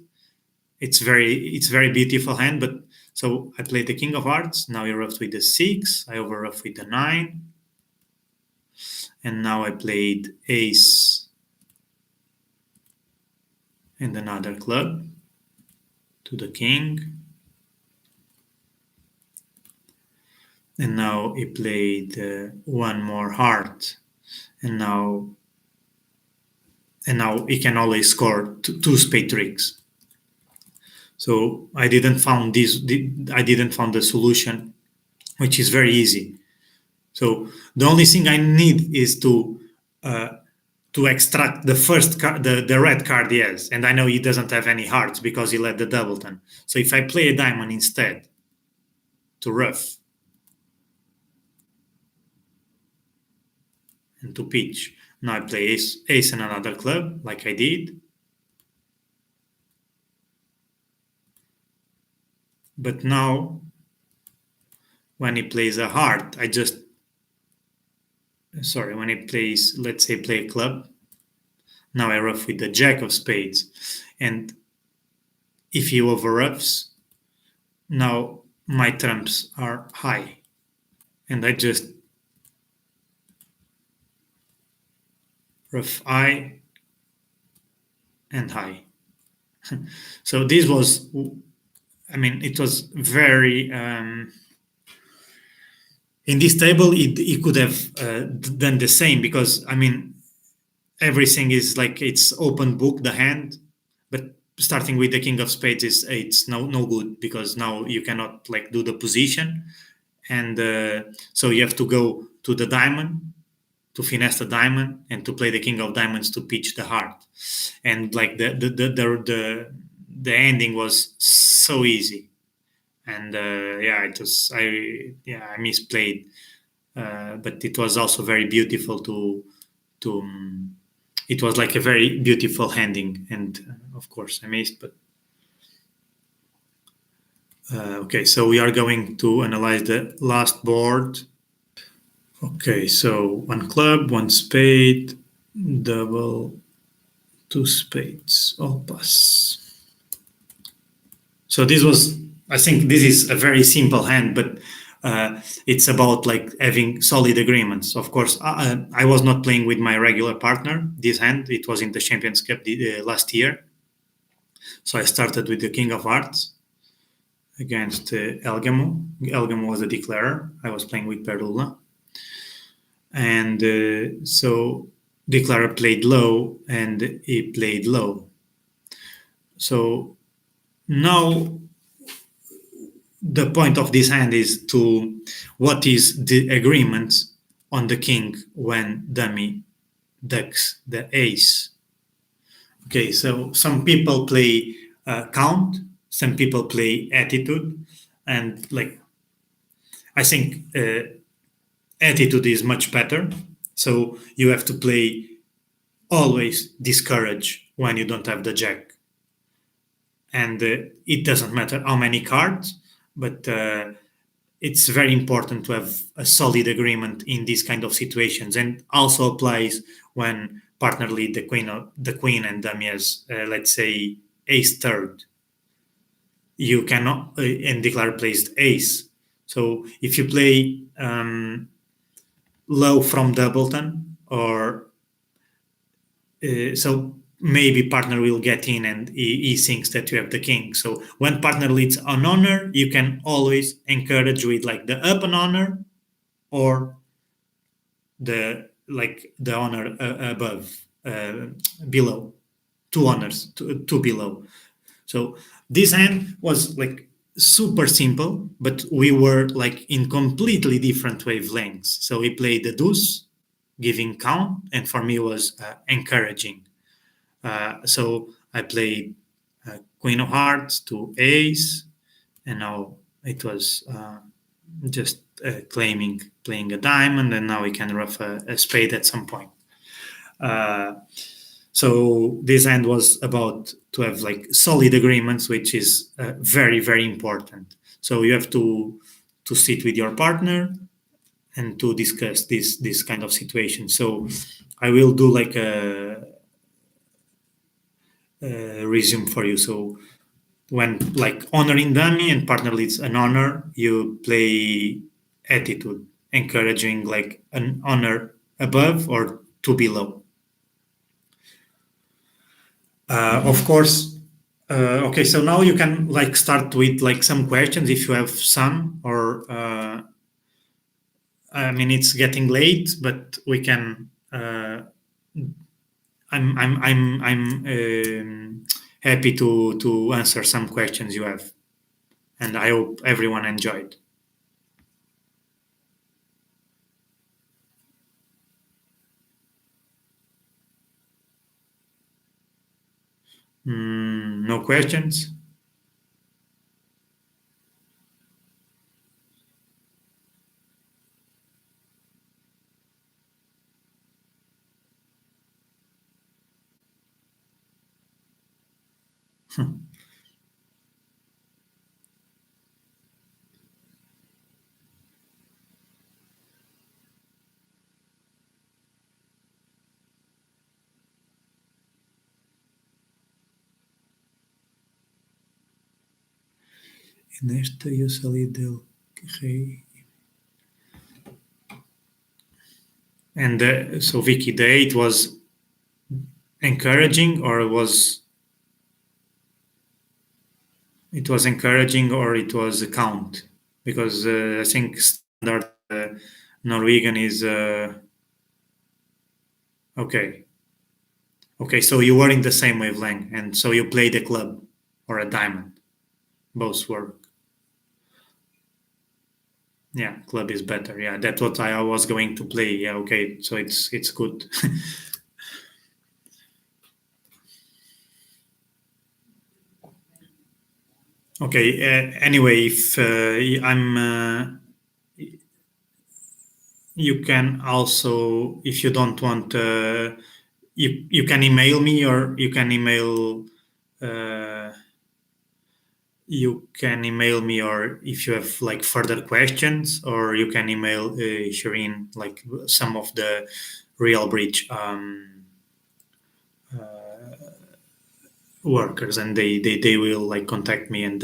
It's very beautiful hand. But so I played the king of hearts. Now I ruffed with the 6. I overruffed with the 9. And now I played ace and another club to the king. And now he played one more heart, and now he can always score two spade tricks. So I didn't found the solution, which is very easy. So the only thing I need is to extract the first card, the red card he has, and I know he doesn't have any hearts because he let the doubleton. So if I play a diamond instead to ruff and to pitch, now I play ace and another club like I did. But now, when he plays a heart, when he plays, let's say, play a club, now I ruff with the jack of spades. And if he overruffs, now my trumps are high. And I just ruff high and high. So this was, it was very... in this table, he could have done the same, because, everything is like it's open book, the hand. But starting with the king of spades it's no good, because now you cannot like do the position. And so you have to go to the diamond to finesse the diamond, and to play the king of diamonds to pitch the heart. And like the ending was so easy. And I misplayed, but it was also very beautiful to it was like a very beautiful handing. And of course I missed, but okay. So we are going to analyze the last board. Okay, so one club, one spade, double, two spades, all pass. So this was, I think this is a very simple hand, but it's about like having solid agreements. Of course, I was not playing with my regular partner this hand. It was in the Champions Cup last year. So I started with the King of Hearts against Elgamo. Elgamo was the declarer. I was playing with Perula. And so declarer played low and he played low. So now the point of this hand is to what is the agreement on the king when dummy ducks the ace. Okay, so some people play count, some people play attitude, and like I think attitude is much better. So you have to play always discourage when you don't have the jack, and it doesn't matter how many cards, but it's very important to have a solid agreement in these kind of situations, and also applies when partner lead the queen and dummy has let's say ace third. You cannot and declare placed ace. So if you play low from doubleton, or so maybe partner will get in and he thinks that you have the king. So when partner leads an honor, you can always encourage with like the up an honor or the honor above, below, two honors, two below. So this hand was like super simple, but we were like in completely different wavelengths. So he played the deuce, giving count, and for me was encouraging. So I played Queen of Hearts to Ace, and now it was just playing a diamond, and now we can rough a spade at some point. So this hand was about to have like solid agreements, which is very very important. So you have to sit with your partner and to discuss this kind of situation. So I will do like a resume for you. So when like honoring dummy and partner leads an honor, you play attitude, encouraging like an honor above or two below. Of course. Okay, so now you can like start with like some questions if you have some, or I mean it's getting late, but we can. I'm happy to answer some questions you have, and I hope everyone enjoyed. No questions. En esta yo salí del rey. And so Vicky, the 8 was encouraging, or it was encouraging, or it was a count? Because I think standard Norwegian is okay. Okay, so you were in the same wavelength, and so you played a club or a diamond. Both work. Yeah, club is better. Yeah, that's what I was going to play. Yeah, okay, so it's good. Okay. Anyway, if you can also, if you don't want, you can email me, or you can email uh, you can email me, or if you have like further questions, or you can email Shireen, like some of the Real Bridge workers, and they will like contact me, and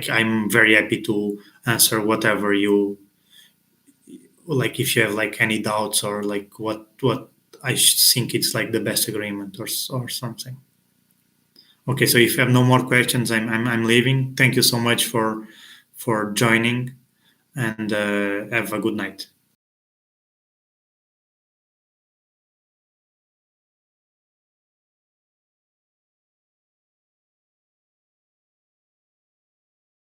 I'm very happy to answer whatever you like, if you have like any doubts, or like what think it's like the best agreement, or something. Okay, so if you have no more questions, I'm leaving. Thank you so much for joining, and have a good night.